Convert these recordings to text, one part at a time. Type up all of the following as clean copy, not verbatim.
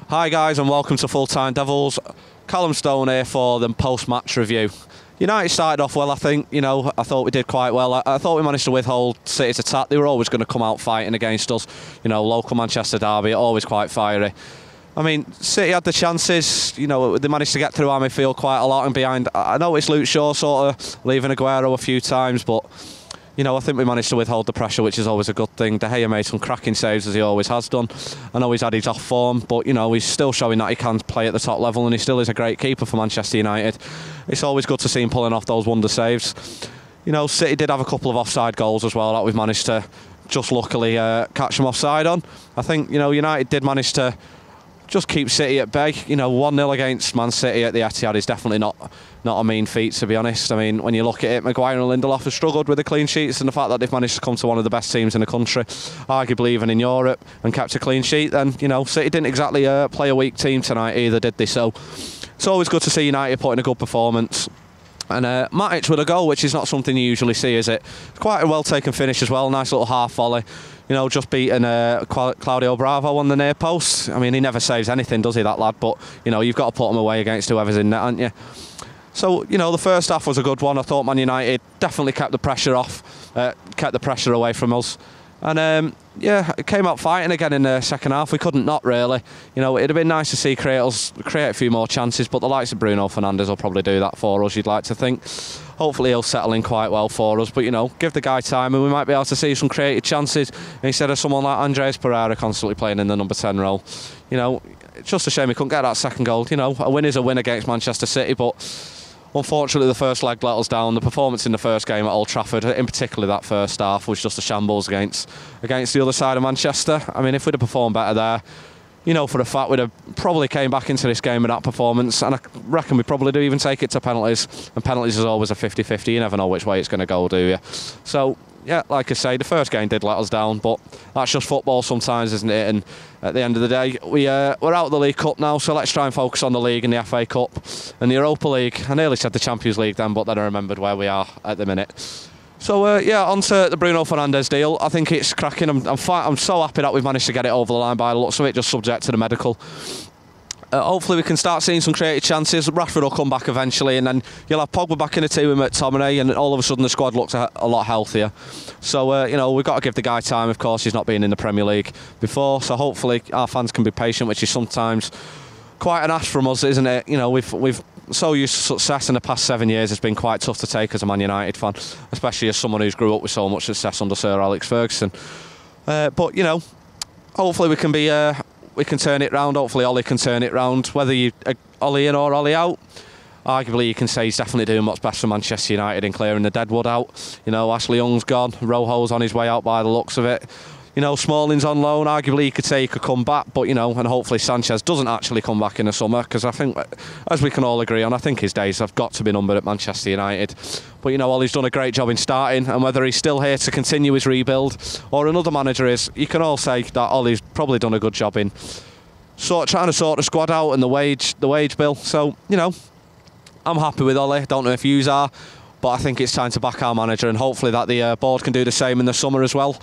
Hi guys and welcome to Full Time Devils. Callum Stone here for the post-match review. United started off well, I think. I thought we did quite well. I thought we managed to withhold City's attack. They were always going to come out fighting against us. Local Manchester derby, always quite fiery. I mean, City had the chances. They managed to get through our midfield quite a lot and behind. I know it's Luke Shaw sort of leaving Aguero a few times, but I think we managed to withhold the pressure, which is always a good thing. De Gea made some cracking saves, as he always has done. I know he's had his off form, but he's still showing that he can play at the top level, and he still is a great keeper for Manchester United. It's always good to see him pulling off those wonder saves. City did have a couple of offside goals as well that we've managed to just luckily catch them offside on. I think United did manage to just keep City at bay. 1-0 against Man City at the Etihad is definitely not a mean feat, to be honest. I mean, when you look at it, Maguire and Lindelof have struggled with the clean sheets, and the fact that they've managed to come to one of the best teams in the country, arguably even in Europe, and kept a clean sheet, then City didn't exactly play a weak team tonight either, did they? So it's always good to see United putting a good performance. And Matic with a goal, which is not something you usually see, is it? Quite a well taken finish as well. Nice little half volley. Just beating Claudio Bravo on the near post. I mean, he never saves anything, does he, that lad? But you've got to put him away against whoever's in net, haven't you? So the first half was a good one. I thought Man United definitely kept the pressure off, kept the pressure away from us. And it came out fighting again in the second half. We couldn't not really. It'd have been nice to see create a few more chances, but the likes of Bruno Fernandes will probably do that for us, you'd like to think. Hopefully he'll settle in quite well for us, but give the guy time and we might be able to see some creative chances instead of someone like Andreas Pereira constantly playing in the number 10 role. It's just a shame he couldn't get that second goal. A win is a win against Manchester City, but unfortunately the first leg let us down. The performance in the first game at Old Trafford, in particular that first half, was just a shambles against the other side of Manchester. I mean, if we'd have performed better there, for a fact we'd have probably came back into this game with that performance, and I reckon we probably do even take it to penalties, and penalties is always a 50-50. You never know which way it's going to go, do you? So yeah, like I say, the first game did let us down, but that's just football sometimes, isn't it? And at the end of the day, we're out of the League Cup now, so let's try and focus on the League and the FA Cup and the Europa League. I nearly said the Champions League then, but then I remembered where we are at the minute. So on to the Bruno Fernandes deal. I think it's cracking. I'm so happy that we've managed to get it over the line by the looks of it, just subject to the medical. Hopefully we can start seeing some creative chances. Rashford will come back eventually, and then you'll have Pogba back in the team with McTominay, and all of a sudden the squad looks a lot healthier. So we've got to give the guy time. Of course, he's not been in the Premier League before, so hopefully our fans can be patient, which is sometimes quite an ask from us, isn't it? We've so used to success in the past 7 years. It's been quite tough to take as a Man United fan, especially as someone who's grew up with so much success under Sir Alex Ferguson. But hopefully we can turn it round. Hopefully Ollie can turn it round. Whether you Ollie in or Ollie out, arguably you can say he's definitely doing what's best for Manchester United in clearing the deadwood out. Ashley Young's gone, Rojo's on his way out by the looks of it. Smalling's on loan. Arguably you could say he could come back, but and hopefully Sanchez doesn't actually come back in the summer, because I think, as we can all agree on, I think his days have got to be numbered at Manchester United. But Ollie's done a great job in starting, and whether he's still here to continue his rebuild or another manager is, you can all say that Ollie's probably done a good job in trying to sort the squad out and the wage bill. So I'm happy with Ollie. Don't know if yous are, but I think it's time to back our manager, and hopefully that the board can do the same in the summer as well.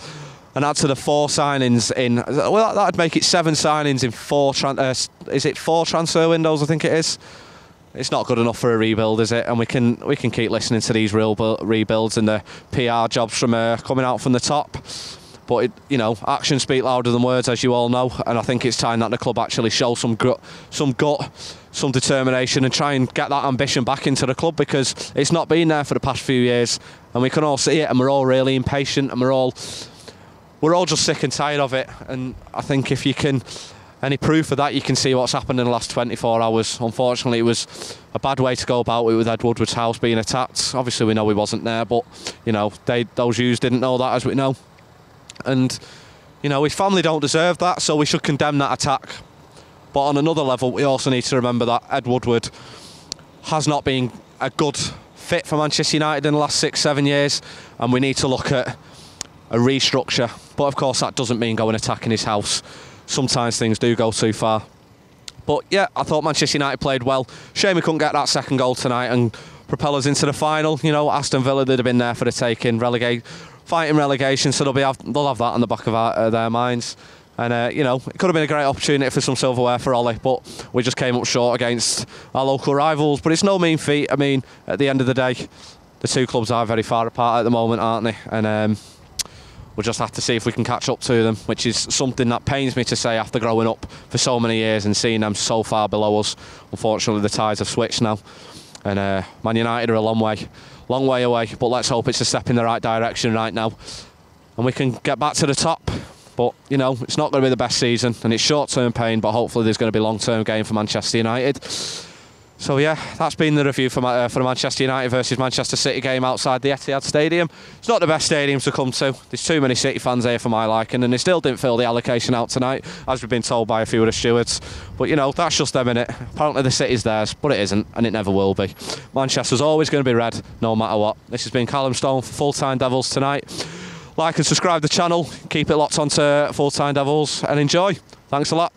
And add to the 4 signings in, well, that'd make it 7 signings in 4 transfer windows, I think it is. It's not good enough for a rebuild, is it? And we can keep listening to these rebuilds and the PR jobs from coming out from the top. But actions speak louder than words, as you all know. And I think it's time that the club actually show some gut, some determination, and try and get that ambition back into the club, because it's not been there for the past few years, and we can all see it, and we're all really impatient, and we're all just sick and tired of it. And I think if you can, any proof of that, you can see what's happened in the last 24 hours. Unfortunately, it was a bad way to go about it, with Ed Woodward's house being attacked. Obviously, we know he wasn't there, but those yous didn't know that, as we know. And his family don't deserve that, so we should condemn that attack. But on another level, we also need to remember that Ed Woodward has not been a good fit for Manchester United in the last 6-7 years, and we need to look at a restructure. But of course that doesn't mean going attacking his house. Sometimes things do go too far. But yeah, I thought Manchester United played well. Shame we couldn't get that second goal tonight and propel us into the final. Aston Villa, they'd have been there for the taking, fighting relegation, so they'll have that on the back of their minds. And, you know, it could have been a great opportunity for some silverware for Ollie, but we just came up short against our local rivals. But it's no mean feat. I mean, at the end of the day, the two clubs are very far apart at the moment, aren't they? And we'll just have to see if we can catch up to them, which is something that pains me to say after growing up for so many years and seeing them so far below us. Unfortunately, the tides have switched now. And Man United are a long way away. But let's hope it's a step in the right direction right now, and we can get back to the top. But, you know, it's not going to be the best season, and it's short-term pain, but hopefully there's going to be long-term gain for Manchester United. So, yeah, that's been the review for the Manchester United versus Manchester City game outside the Etihad Stadium. It's not the best stadium to come to. There's too many City fans here for my liking, and they still didn't fill the allocation out tonight, as we've been told by a few of the stewards. But, you know, that's just them, innit? Apparently the City's theirs, but it isn't, and it never will be. Manchester's always going to be red, no matter what. This has been Callum Stone for Full-Time Devils tonight. Like and subscribe to the channel, keep it locked onto Full-Time Devils, and enjoy. Thanks a lot.